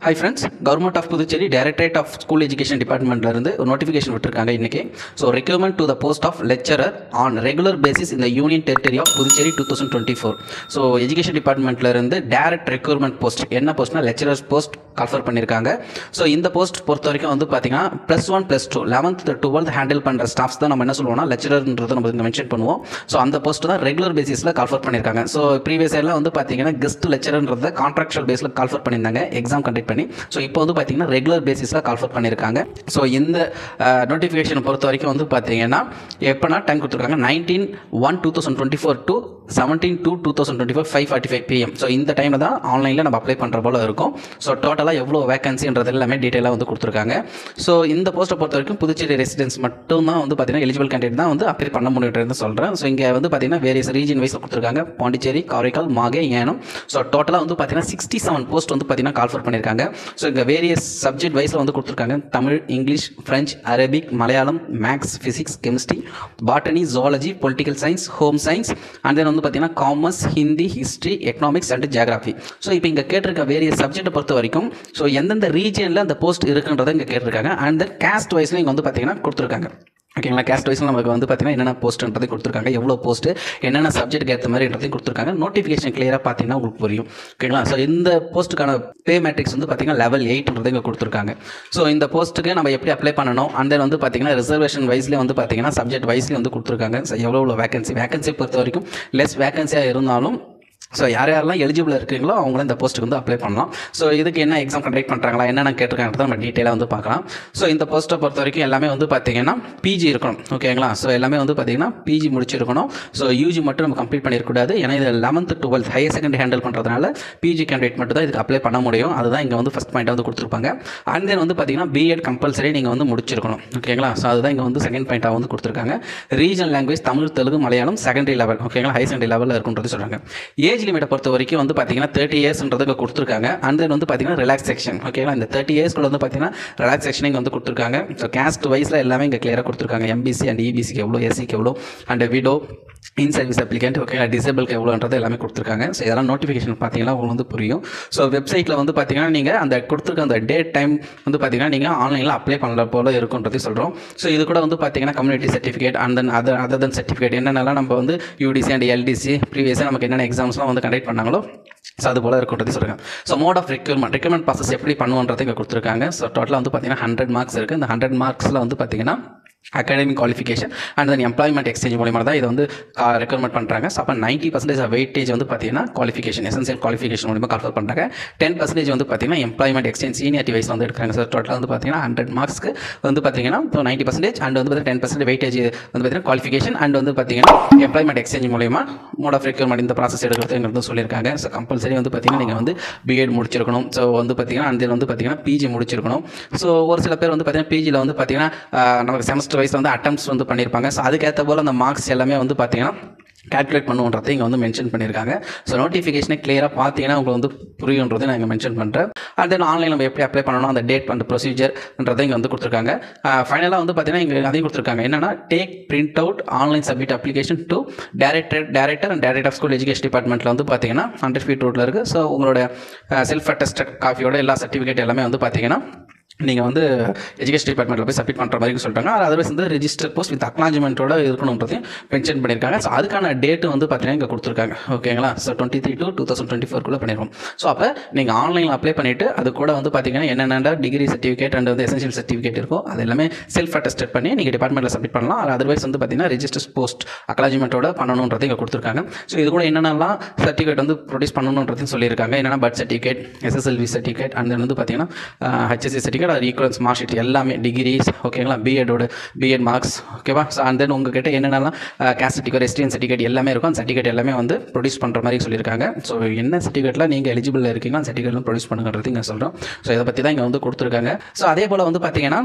Hi friends, Government of Puducherry Directorate of School Education Department இருந்து ஒரு notification விட்டுருக்காங்க இன்னைக்கு. So recruitment to the post of lecturer on regular basis இந்த union territory of Puducherry 2024. So education டிபார்ட்மெண்ட்ல இருந்து direct recruitment post என்ன போஸ்ட்னா lecturers post call for பண்ணியிருக்காங்க. ஸோ இந்த போஸ்ட் பொறுத்த வரைக்கும் வந்து பார்த்தீங்கன்னா +1 +2 11th 12th ஹேண்டில் பண்ணுற ஸ்டாஃப்ஸ் தான் நம்ம என்ன சொல்லுவோம்னா லெக்சரர்ன்றதை நம்ம இங்கே மென்ஷன் பண்ணுவோம். ஸோ அந்த போஸ்ட் தான் ரெகுலர் பேசிஸில் கால்ஃபர் பண்ணியிருக்காங்க. ஸோ ப்ரீவியஸ் இயர்லாம் வந்து பார்த்தீங்கன்னா கெஸ்ட் லெக்சரர்ன்றதை கான்ட்ராக்சுவல் பேஸில் கால்ஃபர் பண்ணியிருந்தாங்க எக்ஸாம் கண்டக்ட் பண்ணி. ஸோ இப்போ வந்து பார்த்தீங்கன்னா ரெகுலர் பேசிஸில் கால்ஃபர் பண்ணியிருக்காங்க. ஸோ இந்த நோட்டிஃபிகேஷனை பொறுத்த வரைக்கும் வந்து பார்த்தீங்கன்னா எப்போனா டைம் கொடுத்துருக்காங்க 19/1/2024 to 17/2/2024 5:45 PM. ஸோ இந்த டைமில் தான் ஆன்லைனில் நம்ம அப்ளை பண்ணுற போல இருக்கும். ஸோ டோட்டலாக எவ்வளோ வேகன்சின்றது எல்லாமே டீட்டெயிலாக வந்து கொடுத்துருக்காங்க. ஸோ இந்த போஸ்ட்டை பொறுத்த வரைக்கும் புதுச்சேரி ரெசிடென்ஸ் மட்டும் தான் வந்து பார்த்தீங்கன்னா எலிஜிபிள் கேண்டிடேட் தான் வந்து அப்ளை பண்ண முடியும்னு சொல்கிறேன். ஸோ இங்கே வந்து பார்த்தீங்கன்னா வேரியஸ் ரீஜன் வைஸில் கொடுத்துருக்காங்க. பாண்டிச்சேரி, காரைக்கால், மாகே, ஏனம். ஸோ டோட்டலாக வந்து பார்த்தீங்கன்னா 67 போஸ்ட் வந்து பார்த்தீங்கன்னா கால்ஃபர் பண்ணியிருக்காங்க. ஸோ இங்கே வேரியஸ் சப்ஜெக்ட் வைஸில் வந்து கொடுத்துருக்காங்க. Tamil, English, French, Arabic, Malayalam, maths, physics, chemistry, botany, zoology, political science, home science and then வந்து பார்த்தீங்கன்னா commerce, Hindi, history, economics and geography. So இப்போ இங்கே கேட்டிருக்க வேரியஸ் சப்ஜெக்ட்டை பொறுத்த வரைக்கும் ஸோ எந்தெந்த ரீஜனில் அந்த போஸ்ட் இருக்குன்றதை இங்கே கேட்டிருக்காங்க. அண்ட் தென் கேஸ்ட் வைஸில் இங்கே வந்து பார்த்தீங்கன்னா கொடுத்துருக்காங்க. ஓகேங்களா, கேஸ்ட் வைஸில் நமக்கு வந்து பார்த்தீங்கன்னா என்னென்ன போஸ்ட்ன்றதை கொடுத்துருக்காங்க, எவ்வளோ போஸ்ட்டு, என்னென்ன சப்ஜெக்ட் ஏற்ற மாதிரின்றதையும் கொடுத்துருக்காங்க. நோட்டிஃபிகேஷன் கிளியராக பார்த்தீங்கன்னா உங்களுக்கு புரியும். ஓகேங்களா, ஸோ இந்த போஸ்ட்டுக்கான பே மேட்ரிக்ஸ் வந்து பார்த்தீங்கன்னா level 8 இங்கே கொடுத்துருக்காங்க. ஸோ இந்த போஸ்ட்டுக்கு நம்ம எப்படி அப்ளை பண்ணணும் அண்ட் தென் வந்து பார்த்தீங்கன்னா ரிசர்வேஷன் வைஸ்லேயே வந்து பார்த்தீங்கன்னா சப்ஜெக்ட் வைஸ்லேயே வந்து கொடுத்துருக்காங்க. ஸோ எவ்வளோ வேகன்சி பொறுத்த வரைக்கும் லெஸ் வேகன்சியாக இருந்தாலும் ஸோ யாரெல்லாம் எலிஜிபிள் இருக்கீங்களோ அவங்களும் இந்த போஸ்ட்டுக்கு வந்து அப்ளை பண்ணலாம். ஸோ இதுக்கு என்ன எக்ஸாம் கண்டக்ட் பண்ணுறாங்களா, என்னென்ன கேட்டிருக்காங்கிறத நம்ம டீட்டெயிலாக வந்து பார்க்கலாம். ஸோ இந்த போஸ்ட்டை பொறுத்த வரைக்கும் எல்லாமே வந்து பார்த்தீங்கன்னா பிஜி இருக்கணும். ஓகேங்களா, ஸோ எல்லாமே வந்து பார்த்தீங்கன்னா பிஜி முடிச்சிருக்கணும். ஸோ யூஜி மட்டும் நம்ம கம்ப்ளீட் பண்ணியிருக்கூடாது. ஏன்னா இது 11th 12th higher secondary handle பண்ணுறதுனால பிஜி கேண்டிடேட் மட்டும் தான் இதுக்கு அப்ளை பண்ண முடியும். அதுதான் இங்கே வந்து ஃபஸ்ட் பாயிண்ட்டாக வந்து கொடுத்துருப்பாங்க. அண்ட் தென் வந்து பார்த்தீங்கன்னா பிஎட் கம்பல்சரி நீங்கள் வந்து முடிச்சிருக்கணும். ஓகேங்களா, ஸோ அதுதான் இங்கே வந்து செகண்ட் பாயிண்ட்டாக வந்து கொடுத்துருக்காங்க. Regional language Tamil, Telugu, Malayalam secondary level. ஓகேங்களா, ஹையர் செகண்டரி லெவலில் இருக்குன்றது சொல்கிறாங்க. ஏஜ் லிமிட்டை பொறுத்த வரைக்கும் வந்து பார்த்தீங்கன்னா 30 இயர்ஸ்ன்றதுக்கு கொடுத்துருக்காங்க. அண்ட் தென் வந்து பார்த்தீங்கன்னா ரிலாக்ஸேஷன். ஓகேங்களா, இந்த 30 இயர்ஸ்க்குள்ள வந்து பார்த்தீங்கன்னா ரிலாக்ஸேஷன் இங்கே வந்து கொடுத்துருக்காங்க. ஸோ கேஸ்ட் வைஸில் எல்லாமே இங்கே கிளியராக கொடுத்துருக்காங்க. எம்பிசி அண்ட் இபிசிக்கு எவ்வளோ, எஸ்சிக்கு எவ்வளோ, and widow, in service applicant, ஓகேங்களா, டிசேபிளுக்கு எவ்வளோன்றது எல்லாமே கொடுத்துருக்காங்க. ஸோ இதெல்லாம் நோட்டிஃபிகேஷன் பார்த்தீங்கன்னா உங்களுக்கு வந்து புரியும். ஸோ வெப்சைட்டில் வந்து பார்த்தீங்கன்னா நீங்கள் அந்த கொடுத்துருக்க அந்த டேட் டைம் வந்து பார்த்தீங்கன்னா நீங்கள் ஆன்லைனில் அப்ளை பண்ணுற போல இருக்குன்றதை சொல்கிறோம். ஸோ இது கூட வந்து பார்த்தீங்கன்னா community certificate and then other then certificate என்னென்னலாம் நம்ம வந்து யூடிசி அண்ட் எல்டிசி ப்ரீவியஸாக நமக்கு என்னென்ன எக்ஸாம்ஸ்லாம் வந்து கண்டக்ட் பண்ணாங்களோ ஸோ அது போல் இருக்குன்றது சொல்லுங்கள். So mode of recruitment process எப்படி பண்ணுவோன்றதை இங்கே கொடுத்துருக்காங்க. ஸோ டோட்டலாக வந்து பார்த்தீங்கன்னா 100 மார்க்ஸ் இருக்குது. இந்த 100 மார்க்ஸில் வந்து பார்த்தீங்கன்னா academic qualification and then employment exchange மூலியமாக தான் இதை வந்து ரெக்யூர்மெண்ட் பண்ணுறாங்க. ஸோ அப்போ 90% வெயிட்டேஜ் வந்து பார்த்தீங்கன்னா குவாலிஃபிகேஷன், எசென்சியல் குவாலிஃபிகேஷன் மூலியமாக கால்ஃபர் பண்ணுறாங்க. 10% வந்து பார்த்தீங்கன்னா எம்ப்ளாய்மெண்ட் எக்ஸ்சேஞ்ச் சீனியாரிட்டி வைஸ் வந்து எடுக்கிறாங்க. ஸோ டோட்டலாக வந்து பார்த்தீங்கன்னா 100 மார்க்ஸ்க்கு வந்து பார்த்தீங்கன்னா 90% அண்ட் வந்து பார்த்தீங்கன்னா 10% வெயிட்டேஜ் வந்து பார்த்தீங்கன்னா குவாலிஃபிகேஷன் அண்ட் வந்து பார்த்தீங்கன்னா எம்ப்ளாய்மெண்ட் எக்ஸ்சேஞ்ச் மூலியமாக மோட் ஆஃப் ரெக்யூர்மெண்ட் இந்த ப்ராசஸ் எடுக்கிறதுங்கிறது சொல்லியிருக்காங்க. ஸோ கம்பல்சரி வந்து பார்த்தீங்கன்னா நீங்கள் வந்து பிஎட் முடிச்சிருக்கணும். ஸோ வந்து பார்த்தீங்கன்னா அண்ட் தென் வந்து பார்த்தீங்கன்னா பிஜி முடிச்சிருக்கணும். ஸோ ஒரு சில பேர் வந்து பார்த்தீங்கன்னா பிஜியில் வந்து பார்த்தீங்கன்னா நமக்கு செமஸ்டர் வைஸ் வந்து அட்டம்ப்ட்ஸ் வந்து பண்ணியிருப்பாங்க. ஸோ அதுக்கேற்ற போல் அந்த மார்க்ஸ் எல்லாமே வந்து பார்த்தீங்கன்னா கால்குலேட் பண்ணுன்றதை இங்கே வந்து மென்ஷன் பண்ணியிருக்காங்க. ஸோ நோட்டிஃபிகேஷனை கிளியராக பார்த்தீங்கன்னா உங்களுக்கு வந்து புரியுன்றதை நான் இங்கே மென்ஷன் பண்ணுறேன். அண்ட் தென் ஆன்லைன் நம்ம எப்படி அப்ளை பண்ணணும், அந்த டேட் அந்த ப்ரொசீஜர்ன்றதை இங்கே வந்து கொடுத்துருக்காங்க. ஃபைனலாக வந்து பார்த்தீங்கன்னா இங்கே அதையும் கொடுத்துருக்காங்க. என்னன்னா take print out online submit application to director and director of school education டிபார்ட்மெண்ட்டில் வந்து பார்த்தீங்கன்னா 100 feet ரோட்டில் இருக்குது. ஸோ உங்களோட செல்ஃப் அட்டஸ்டட் காப்பியோட எல்லா சர்டிஃபிகேட் எல்லாமே வந்து பார்த்தீங்கன்னா நீங்கள் வந்து எஜுகேஷன் டிபார்ட்மெண்ட்டில் போய் சப்மிட் பண்ணுற மாதிரி சொல்லிட்டாங்க. அதர்வைஸ் வந்து ரெஜிஸ்டர் போஸ்ட் வித் அக்னாலஜ்மெண்ட்டோட இருக்கணுன்றதையும் மென்ஷன் பண்ணியிருக்காங்க. ஸோ அதுக்கான டேட்டு வந்து பார்த்தீங்கன்னா இங்கே கொடுத்துருக்காங்க. ஓகேங்களா, ஸோ 23 to 2024 பண்ணிடுவோம். ஸோ அப்போ நீங்கள் ஆன்லைனில் அப்ளை பண்ணிவிட்டு அது கூட வந்து பார்த்தீங்கன்னா என்னென்ன டிகிரி சர்டிஃபிகேட் அண்ட் வந்து எசென்ஷியல் சர்டிஃபிகேட் இருக்கும் அது எல்லாமே செல்ஃப் அட்டஸ்டட் பண்ணி நீங்கள் டிபார்ட்மெண்ட்டில் சப்மிட் பண்ணலாம். அதர்வைஸ் வந்து பார்த்தீங்கன்னா ரெஜிஸ்டர் போஸ்ட் அக்னாலஜ்மெண்ட்டோட பண்ணணுன்றது இங்கே கொடுத்துருக்காங்க. ஸோ இது கூட என்னென்னலாம் சர்டிஃபிகேட் வந்து ப்ரொடியூஸ் பண்ணணுன்றதையும் சொல்லியிருக்காங்க. என்னென்னா birth certificate, SSLV certificate and then வந்து பார்த்தீங்கன்னா HSC certificate, equivalence mark sheet எல்லாமே டிகிரிஸ். ஓகேங்களா, பிஎட் மார்க்ஸ். ஓகேவா, ஸோ அண்ட் தென் உங்ககிட்ட என்னென்னலாம் கேஸ்ட் சர்டிஃபிகேட், எஸ்டிஎன் சர்டிஃபிகேட் எல்லாமே இருக்கும். அந்த சர்டிஃபிகேட் எல்லாமே வந்து ப்ரொடியூஸ் பண்ணுற மாதிரி சொல்லியிருக்காங்க. ஸோ என்ன சர்டிஃபிகேட்டில் நீங்கள் எலிஜிபிள் இருக்கீங்களோ அந்த சர்டிஃபிகேட்லாம் ப்ரொடியூஸ் பண்ணுங்கிறது இங்கே சொல்கிறோம். ஸோ இதை பற்றி தான் இங்கே வந்து கொடுத்துருக்காங்க. ஸோ அதே போல் வந்து பார்த்தீங்கன்னா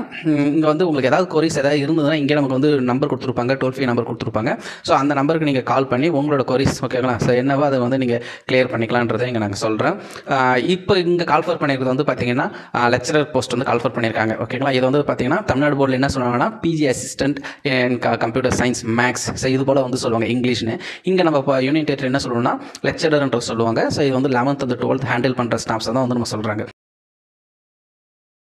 இங்கே வந்து உங்களுக்கு ஏதாவது கொரிஸ் ஏதாவது இருந்ததுன்னா இங்கே நமக்கு வந்து நம்பர் கொடுத்துருப்பாங்க, டோல் ஃப்ரீ நம்பர் கொடுத்துருப்பாங்க. ஸோ அந்த நம்பருக்கு நீங்கள் கால் பண்ணி உங்களோட கொரிஸ் ஓகேங்களா ஸோ என்னவோ அதை வந்து நீங்கள் கிளியர் பண்ணிக்கலான்றதை இங்கே நாங்கள் சொல்கிறேன். இப்போ இங்கே கால்ஃபர் பண்ணியிருக்கிறது வந்து பார்த்தீங்கன்னா லெக்சரர் போஸ்ட் வந்து கால்ஃபர் பண்ணியிருக்காங்க. ஓகேங்களா, இது வந்து பார்த்தீங்கன்னா தமிழ்நாடு போர்டில் என்ன சொல்லுவாங்கன்னா PG assistant in computer science maths. So இது போல் வந்து சொல்லுவாங்க இங்கிலீஷ்னு. இங்கே நம்ம இப்போ யூனியன் டெரிட்டரி என்ன சொல்லுவோம்னா லெக்சரர்ன்ற சொல்லுவாங்க. ஸோ இது வந்து 11th and 12th ஹேண்டில் பண்ணுற ஸ்டாஃப்ஸ் தான் வந்து நம்ம சொல்கிறாங்க.